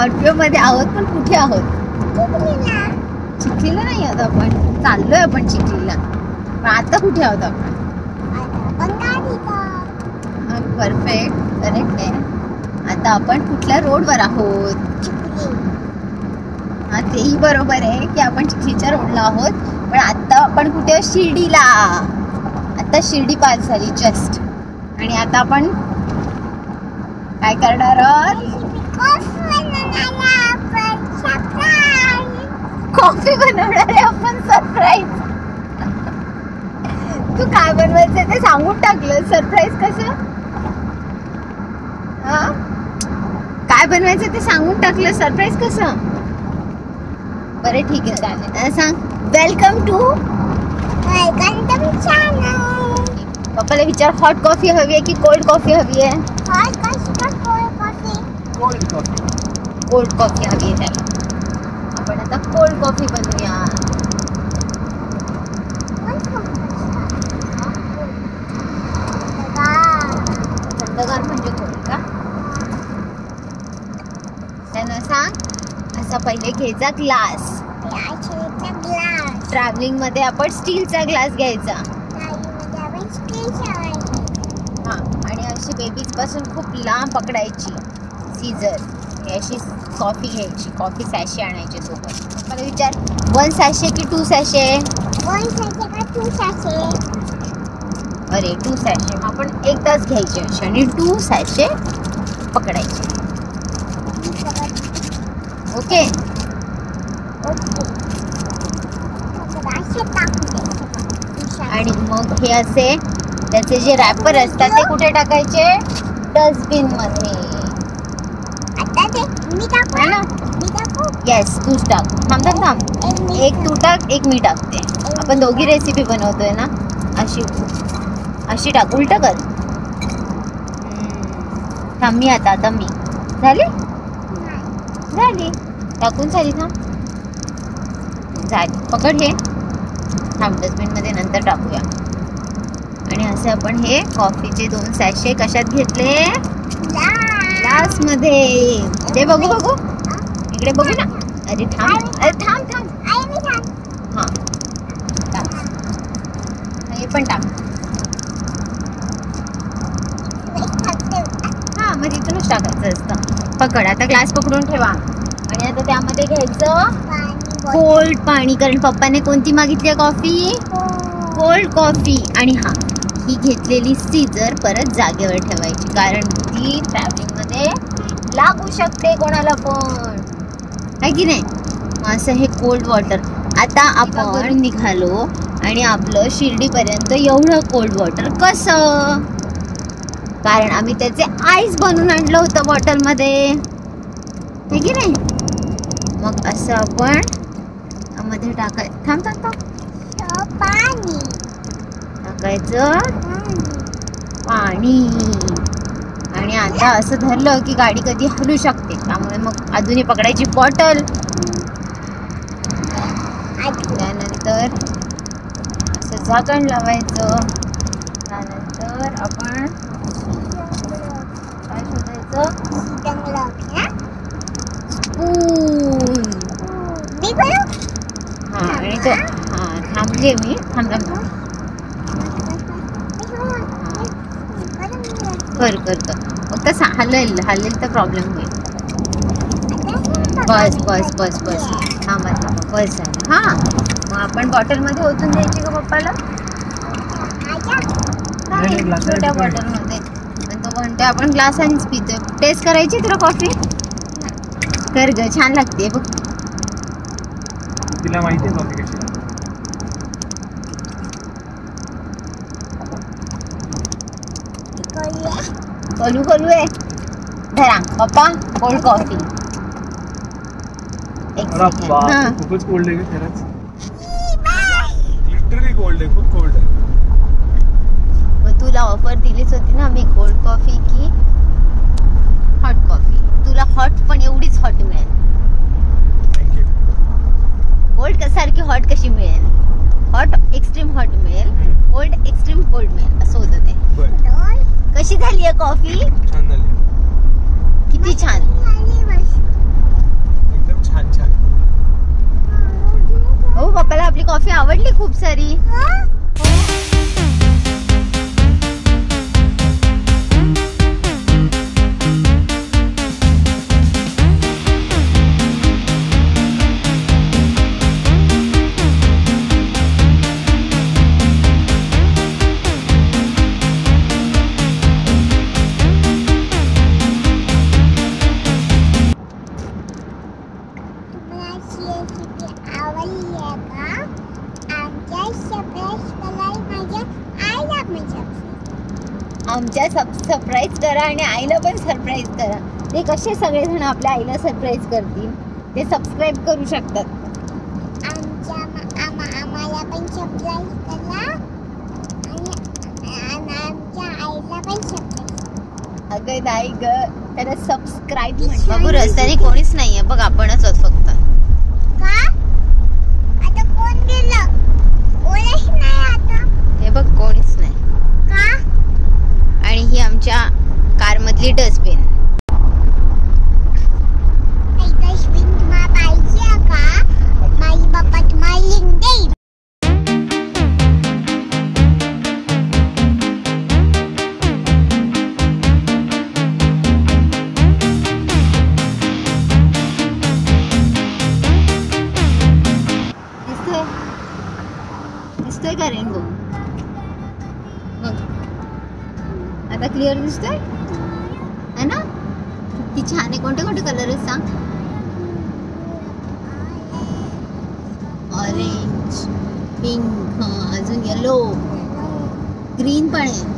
Scorpio मध्ये आहोत, पण कुठे आहोत? चिखलीला नाही आहोत आपण, चाललोय आपण चिखलीला, पण आता कुठे आहोत आपण? परफेक्ट, करेक्ट आहे. आता आपण कुठल्या रोडवर आहोत? हा, तेही बरोबर आहे की आपण चिखलीच्या रोडला आहोत, पण आता आपण कुठे आहोत? शिर्डीला. आता शिर्डी पास झाली जस्ट, आणि आता आपण काय करणार आहोत? कॉफी बनवणार आहे आपण. सरप्राईज. तू काय बनवायचं ते सांगून टाकलं. सरप्राईज कसं? हा, काय बनवायचं ते सांगून टाकलं. सरप्राईज कसं? बरं ठीक आहे, चालेल. सांग. Welcome to channel. पप्पाला विचार, हॉट कॉफी हवी आहे की कोल्ड कॉफी हवी आहे? हॉट कॉफी का cold coffee? Cold coffee. Cold coffee हवी आहे त्याला. आपण आता कोल्ड कॉफी बनवूया. थंडगार म्हणजे कोल्ड का? त्यांना सांग. असा पहिले घ्यायचा ग्लास. ट्रॅव्हलिंग मध्ये आपण स्टीलचा ग्लास घ्यायचा. हा, आणि अशी बेबीज पासून खूप लांब पकडायची सीझर. अशी कॉफी घ्यायची. कॉफी सॅशे आणायचे सोबत. मला विचार, 1 सॅशे की 2 सॅशे? 1 सॅशे का 2 सॅशे? अरे 2 सॅशे. आपण एकदाच घ्यायचे असे आणि 2 सॅशे पकडायचे. ओके. आणि मग हे असे त्याचे जे रॅपर असतात ते कुठे टाकायचे? डस्टबिन मध्ये. है ना? येस, तूच टाक. थांब थांब थांब. एक तू टाक, एक मी टाकते. आपण दोघी रेसिपी बनवतोय ना. अशी अशी टाक. उलट कर. थांब मी आता मी. झाली झाली टाकून झाली. थांब झाली. पकड हे. थांब, डस्टबिन मध्ये नंतर टाकूया. आणि असे आपण हे कॉफीचे 2 सॅशे कशात घेतले? ग्लास मध्ये. ते बघू बघू इकडे बघू ना. अरे थांब, अरे थांब थांब. हा, टाक. हे पण टाक. हा, मग तिथूनच टाकायचं असतं. पकड. आता ग्लास पकडून ठेवा. आणि आता त्यामध्ये घ्यायचं कोल्ड पाणी, कारण पप्पाने कोणती मागितली आहे कॉफी? Cold coffee. आणि हा, ही घेतलेली सीझर परत जागेवर ठेवायची, कारण ती ट्रॅव्हलिंग मध्ये लागू शकते कोणाला पण, आहे की नाही? असं हे कोल्ड वॉटर. आता आपण निघालो आणि आपलं शिर्डीपर्यंत एवढं कोल्ड वॉटर कसं? कारण आम्ही त्याचे आईस बनवून आणलं होतं बॉटलमध्ये, आहे की नाही? मग असं आपण मध्ये टाकायचं. थांब थांब थांब. पाणी टाकायचं. पाणी. आणि आता असं धरलं की गाडी कधी हलू शकते, त्यामुळे मग अजूनही पकडायची बॉटल. त्यानंतर असं झाकण लावायचं. त्यानंतर आपण काय शोधायचं? स्पून. हा, आणि तो हा थांबले मी. थांब थांब. कर कर कर. फक्त हलेल तर प्रॉब्लेम होईल. बस बस बस बस. थांबा थांबा. बस झालं. हा, मग आपण बॉटलमध्ये ओतून द्यायची का पप्पाला? छोट्या बॉटलमध्ये. आणि तो म्हणतो आपण ग्लासानेच पितोय. टेस्ट करायची तुला कॉफी? कर ग, छान लागते बघ. तिला माहिती आहे कॉफी कशी लागते. कलू कलू आहे. धरा पप्पा, कोल्ड कॉफी. खूपच कोल्ड आहे खरंच. लिटरली कोल्ड आहे, खूप कोल्ड आहे. मग तुला ऑफर दिलीच होती ना मी, कोल्ड कॉफी की हॉट कॉफी. तुला हॉट पण एवढीच हॉट मिळेल. कोल्ड सारखी हॉट कशी मिळेल? हॉट एक्स्ट्रीम हॉट मिळेल, कोल्ड एक्स्ट्रीम कोल्ड मिळेल, असं होतं ते. कशी झाली आहे कॉफी? छान झाली. किती छान. छान छान. हो पप्पाला आपली कॉफी आवडली खूप सारी. आमच्या सरप्राईज करा आणि आईला पण सरप्राईज करा. ते कसे सगळेजण आपल्या आईला सरप्राईज करतील ते सबस्क्राईब करू शकतात. आम्हाला पण सरप्राईज करा आणि आमच्या आईला पण सरप्राईज. अगं नाही ग, त्याला सबस्क्राईब म्हण. बघू रस्त्याने कोणीच नाहीये बघ, आपणच आहोत फक्त. का आता कोण गेलं? कोणीच नाही आता. हे बघ कोणीच नाही. का? आणि ही आमच्या कार मधली डस्टबिन. डस्टबिन तुम्हाला पाहिजे का? माझी पप्पा तुम्हाला लिंक देईल. दिसतोय का रेनबो? बघ आता क्लिअर दिसतोय है ना? किती छान आहे. कोणते कोणते कलर आहेत सांग? ऑरेंज, पिंक, अजून येलो, ग्रीन पण आहे.